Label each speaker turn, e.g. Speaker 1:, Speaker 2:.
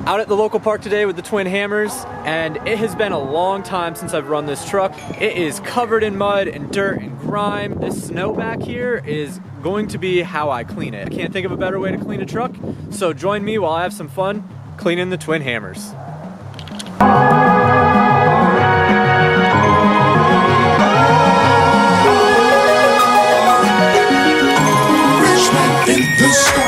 Speaker 1: Out at the local park today with the twin hammers, and it has been a long time since I've run this truck. It is covered in mud and dirt and grime. This snow back here is going to be how I clean it. I can't think of a better way to clean a truck, so join me while I have some fun cleaning the twin hammers.
Speaker 2: In the sky.